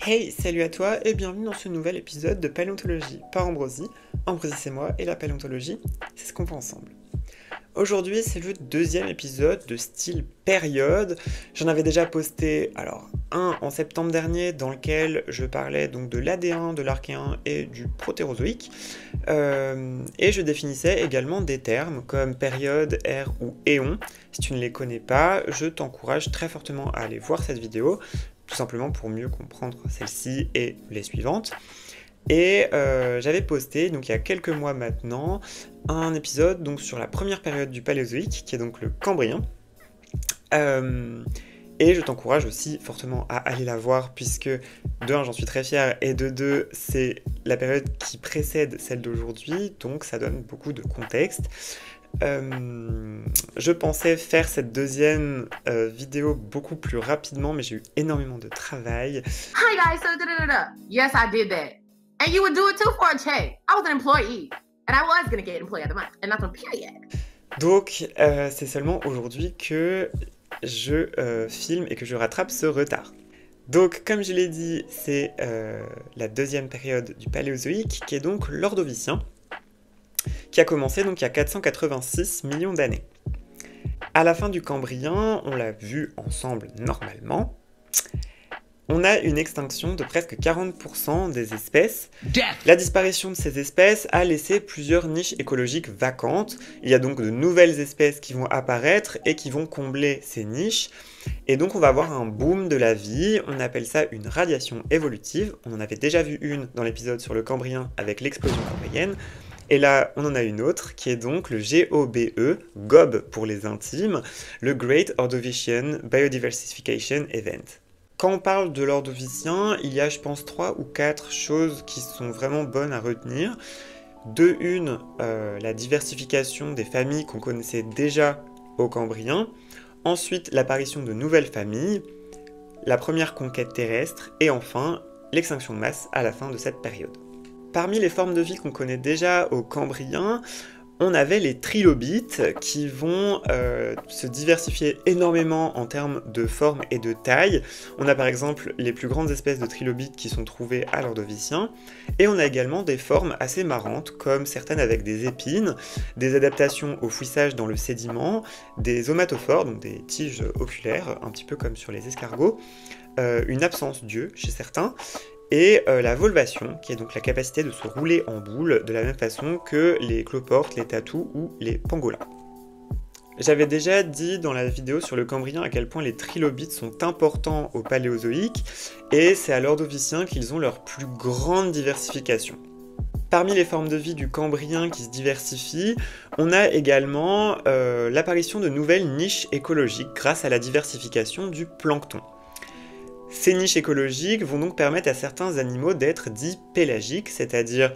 Hey, salut à toi et bienvenue dans ce nouvel épisode de Paléontologie par Ambrosie. Ambrosie c'est moi et la paléontologie, c'est ce qu'on fait ensemble. Aujourd'hui c'est le deuxième épisode de style période. J'en avais déjà posté un en septembre dernier dans lequel je parlais donc de l'Adéen, de l'Archéen et du Protérozoïque. Et je définissais également des termes comme période, ère ou éon. Si tu ne les connais pas, je t'encourage très fortement à aller voir cette vidéo, tout simplement pour mieux comprendre celle-ci et les suivantes. Et j'avais posté, donc il y a quelques mois maintenant, un épisode donc, sur la première période du Paléozoïque, qui est donc le Cambrien. Et je t'encourage aussi fortement à aller la voir, puisque de un, j'en suis très fier, et de deux, c'est la période qui précède celle d'aujourd'hui, donc ça donne beaucoup de contexte. Je pensais faire cette deuxième vidéo beaucoup plus rapidement, mais j'ai eu énormément de travail. Hi guys, so yes, I did that. And you would do it too for a check. I was an employee. And I was gonna get employee of the month. And that's on period. Donc, c'est seulement aujourd'hui que je filme et que je rattrape ce retard. Donc, comme je l'ai dit, c'est la deuxième période du Paléozoïque, qui est donc l'Ordovicien, qui a commencé donc il y a 486 millions d'années. À la fin du Cambrien, on l'a vu ensemble normalement, on a une extinction de presque 40% des espèces. La disparition de ces espèces a laissé plusieurs niches écologiques vacantes. Il y a donc de nouvelles espèces qui vont apparaître et qui vont combler ces niches. Et donc on va avoir un boom de la vie, on appelle ça une radiation évolutive. On en avait déjà vu une dans l'épisode sur le Cambrien avec l'explosion cambrienne. Et là, on en a une autre, qui est donc le GOBE pour les intimes, le Great Ordovician Biodiversification Event. Quand on parle de l'Ordovicien, il y a, je pense, 3 ou 4 choses qui sont vraiment bonnes à retenir. De une, la diversification des familles qu'on connaissait déjà au Cambrien. Ensuite, l'apparition de nouvelles familles. La première conquête terrestre. Et enfin, l'extinction de masse à la fin de cette période. Parmi les formes de vie qu'on connaît déjà au Cambrien, on avait les trilobites qui vont se diversifier énormément en termes de forme et de taille. On a par exemple les plus grandes espèces de trilobites qui sont trouvées à l'Ordovicien, et on a également des formes assez marrantes, comme certaines avec des épines, des adaptations au fouissage dans le sédiment, des omatophores, donc des tiges oculaires, un petit peu comme sur les escargots, une absence d'yeux chez certains, et la volvation, qui est donc la capacité de se rouler en boule de la même façon que les cloportes, les tatous ou les pangolins. J'avais déjà dit dans la vidéo sur le Cambrien à quel point les trilobites sont importants au Paléozoïque, et c'est à l'Ordovicien qu'ils ont leur plus grande diversification. Parmi les formes de vie du Cambrien qui se diversifient, on a également l'apparition de nouvelles niches écologiques grâce à la diversification du plancton. Ces niches écologiques vont donc permettre à certains animaux d'être dits pélagiques, c'est-à-dire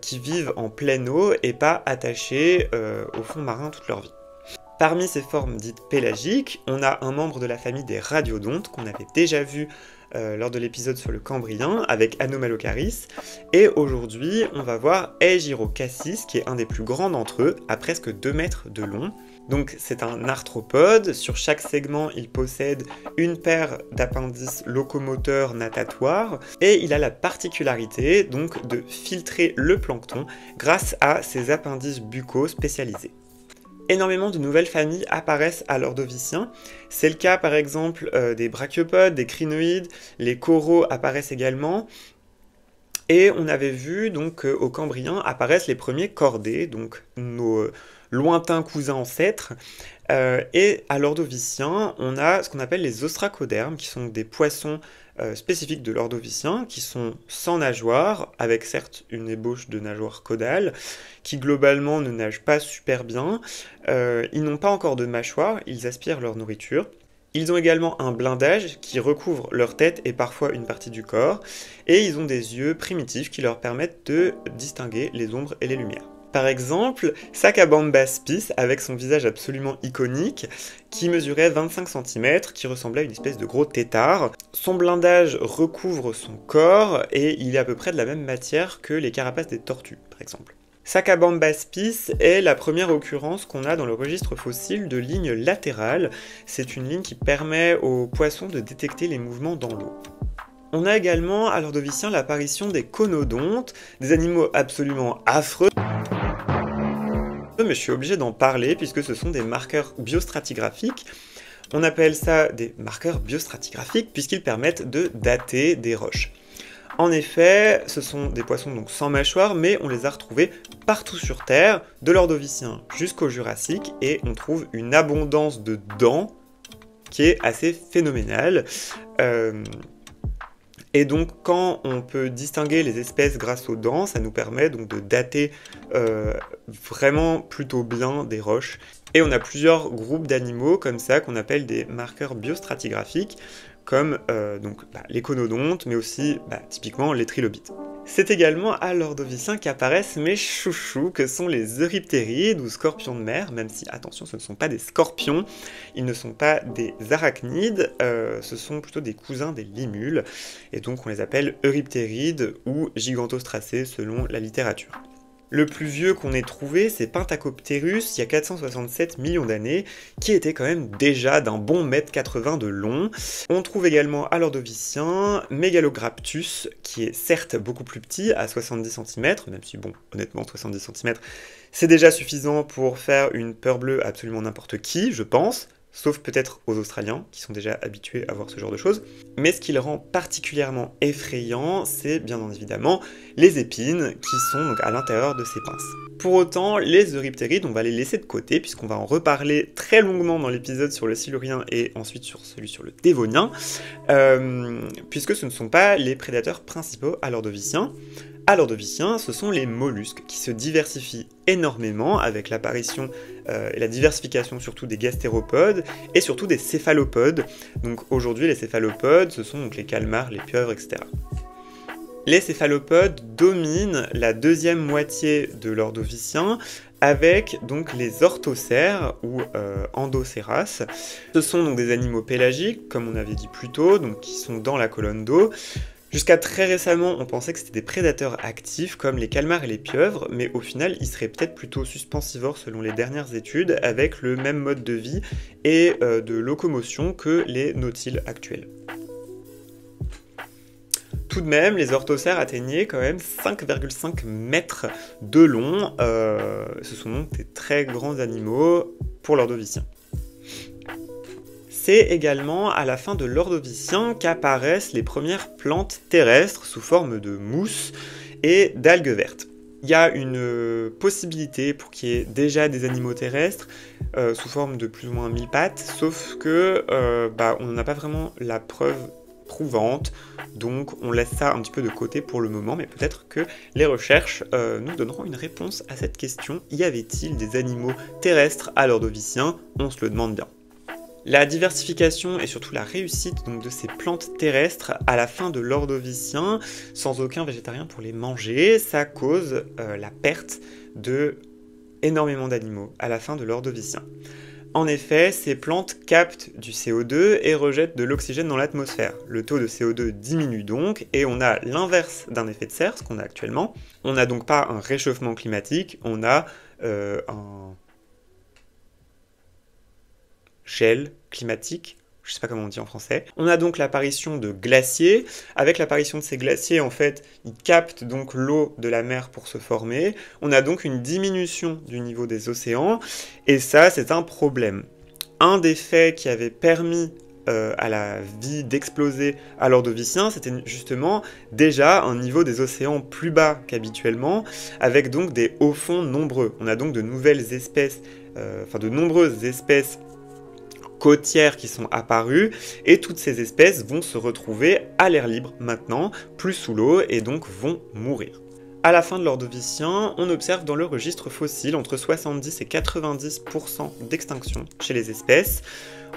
qui vivent en pleine eau et pas attachés au fond marin toute leur vie. Parmi ces formes dites pélagiques, on a un membre de la famille des radiodontes qu'on avait déjà vu lors de l'épisode sur le Cambrien avec Anomalocaris, et aujourd'hui on va voir Aegirocassis qui est un des plus grands d'entre eux, à presque 2 mètres de long. Donc c'est un arthropode, sur chaque segment il possède une paire d'appendices locomoteurs natatoires, et il a la particularité donc de filtrer le plancton grâce à ses appendices buccaux spécialisés. Énormément de nouvelles familles apparaissent à l'Ordovicien. C'est le cas par exemple des brachiopodes, des crinoïdes, les coraux apparaissent également. Et on avait vu donc au Cambrien apparaissent les premiers chordés, donc nos lointains cousins ancêtres. Et à l'Ordovicien, on a ce qu'on appelle les ostracodermes, qui sont des poissons spécifiques de l'Ordovicien, qui sont sans nageoires, avec certes une ébauche de nageoire caudale, qui globalement ne nagent pas super bien. Ils n'ont pas encore de mâchoire, ils aspirent leur nourriture. Ils ont également un blindage qui recouvre leur tête et parfois une partie du corps, et ils ont des yeux primitifs qui leur permettent de distinguer les ombres et les lumières. Par exemple, Sacabamba spis, avec son visage absolument iconique, qui mesurait 25 cm, qui ressemblait à une espèce de gros tétard. Son blindage recouvre son corps, et il est à peu près de la même matière que les carapaces des tortues, par exemple. Sacabamba spis est la première occurrence qu'on a dans le registre fossile de ligne latérale. C'est une ligne qui permet aux poissons de détecter les mouvements dans l'eau. On a également à l'Ordovicien l'apparition des conodontes, des animaux absolument affreux, mais je suis obligé d'en parler puisque ce sont des marqueurs biostratigraphiques. On appelle ça des marqueurs biostratigraphiques puisqu'ils permettent de dater des roches. En effet, ce sont des poissons donc sans mâchoire, mais on les a retrouvés partout sur Terre, de l'Ordovicien jusqu'au Jurassique, et on trouve une abondance de dents qui est assez phénoménale. Et donc quand on peut distinguer les espèces grâce aux dents, ça nous permet donc de dater vraiment plutôt bien des roches. Et on a plusieurs groupes d'animaux comme ça qu'on appelle des marqueurs biostratigraphiques, comme les conodontes, mais aussi typiquement les trilobites. C'est également à l'Ordovicien qu'apparaissent mes chouchous, que sont les euryptérides ou scorpions de mer, même si, attention, ce ne sont pas des scorpions, ils ne sont pas des arachnides, ce sont plutôt des cousins des limules, et donc on les appelle euryptérides ou gigantostracés selon la littérature. Le plus vieux qu'on ait trouvé, c'est Pentacopterus, il y a 467 millions d'années, qui était quand même déjà d'un bon 1,80 m de long. On trouve également à l'Ordovicien Megalograptus, qui est certes beaucoup plus petit, à 70 cm, même si bon, honnêtement, 70 cm, c'est déjà suffisant pour faire une peur bleue à absolument n'importe qui, je pense. Sauf peut-être aux Australiens, qui sont déjà habitués à voir ce genre de choses. Mais ce qui le rend particulièrement effrayant, c'est bien évidemment les épines qui sont donc à l'intérieur de ces pinces. Pour autant, les euryptérides, on va les laisser de côté, puisqu'on va en reparler très longuement dans l'épisode sur le silurien et ensuite sur celui sur le dévonien, puisque ce ne sont pas les prédateurs principaux à l'Ordovicien. À l'Ordovicien, ce sont les mollusques qui se diversifient énormément avec l'apparition et la diversification surtout des gastéropodes et surtout des céphalopodes. Donc aujourd'hui, les céphalopodes, ce sont donc les calmars, les pieuvres, etc. Les céphalopodes dominent la deuxième moitié de l'Ordovicien avec donc les orthocères ou endocéras. Ce sont donc des animaux pélagiques, comme on avait dit plus tôt, donc qui sont dans la colonne d'eau. Jusqu'à très récemment, on pensait que c'était des prédateurs actifs comme les calmars et les pieuvres, mais au final, ils seraient peut-être plutôt suspensivores selon les dernières études, avec le même mode de vie et de locomotion que les nautiles actuels. Tout de même, les orthocères atteignaient quand même 5,5 mètres de long. Ce sont donc des très grands animaux pour l'Ordovicien. C'est également à la fin de l'Ordovicien qu'apparaissent les premières plantes terrestres sous forme de mousse et d'algues vertes. Il y a une possibilité pour qu'il y ait déjà des animaux terrestres sous forme de plus ou moins 1000 pattes, sauf que on n'en a pas vraiment la preuve prouvante, donc on laisse ça un petit peu de côté pour le moment, mais peut-être que les recherches nous donneront une réponse à cette question. Y avait-il des animaux terrestres à l'Ordovicien? On se le demande bien. La diversification et surtout la réussite donc, de ces plantes terrestres à la fin de l'Ordovicien, sans aucun végétarien pour les manger, ça cause la perte de énormément d'animaux à la fin de l'Ordovicien. En effet, ces plantes captent du CO2 et rejettent de l'oxygène dans l'atmosphère. Le taux de CO2 diminue donc et on a l'inverse d'un effet de serre, ce qu'on a actuellement. On n'a donc pas un réchauffement climatique, on a un gel climatique, je sais pas comment on dit en français. On a donc l'apparition de glaciers. Avec l'apparition de ces glaciers, en fait, ils captent donc l'eau de la mer pour se former. On a donc une diminution du niveau des océans, et ça, c'est un problème. Un des faits qui avait permis à la vie d'exploser à l'Ordovicien, c'était justement déjà un niveau des océans plus bas qu'habituellement, avec donc des hauts fonds nombreux. On a donc de nouvelles espèces, de nombreuses espèces côtières qui sont apparues, et toutes ces espèces vont se retrouver à l'air libre maintenant, plus sous l'eau, et donc vont mourir. À la fin de l'Ordovicien, on observe dans le registre fossile entre 70 et 90% d'extinction chez les espèces.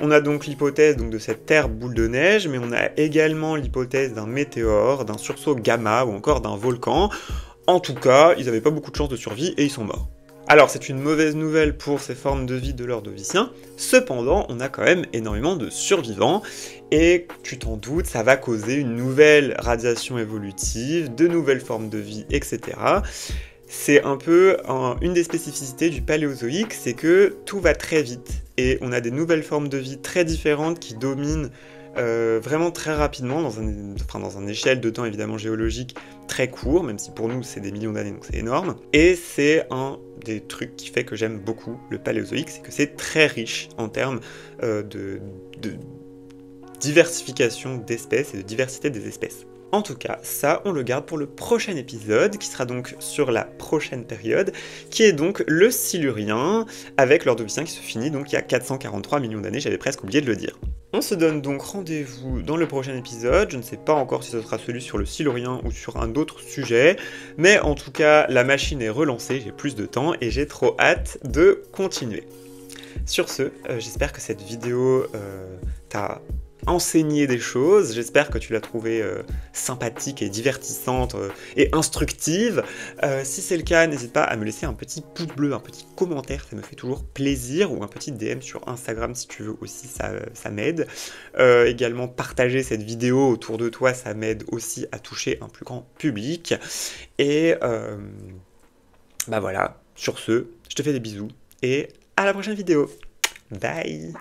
On a donc l'hypothèse de cette terre boule de neige, mais on a également l'hypothèse d'un météore, d'un sursaut gamma ou encore d'un volcan. En tout cas, ils n'avaient pas beaucoup de chances de survie et ils sont morts. Alors c'est une mauvaise nouvelle pour ces formes de vie de l'Ordovicien, cependant on a quand même énormément de survivants, et tu t'en doutes, ça va causer une nouvelle radiation évolutive, de nouvelles formes de vie, etc. C'est un peu une des spécificités du Paléozoïque, c'est que tout va très vite, et on a des nouvelles formes de vie très différentes qui dominent vraiment très rapidement, dans un échelle de temps évidemment géologique très court, même si pour nous c'est des millions d'années, donc c'est énorme. Et c'est un des trucs qui fait que j'aime beaucoup le Paléozoïque, c'est que c'est très riche en termes de diversification d'espèces et de diversité des espèces. En tout cas, ça, on le garde pour le prochain épisode, qui sera donc sur la prochaine période, qui est donc le Silurien, avec l'Ordovicien qui se finit donc il y a 443 millions d'années, j'avais presque oublié de le dire. On se donne donc rendez-vous dans le prochain épisode, je ne sais pas encore si ce sera celui sur le Silurien ou sur un autre sujet, mais en tout cas, la machine est relancée, j'ai plus de temps et j'ai trop hâte de continuer. Sur ce, j'espère que cette vidéo t'a enseigner des choses, j'espère que tu l'as trouvée sympathique et divertissante et instructive. Si c'est le cas, n'hésite pas à me laisser un petit pouce bleu, un petit commentaire, ça me fait toujours plaisir, ou un petit DM sur Instagram si tu veux aussi, ça m'aide. Également, partager cette vidéo autour de toi, ça m'aide aussi à toucher un plus grand public. Et bah voilà, sur ce, je te fais des bisous et à la prochaine vidéo. Bye.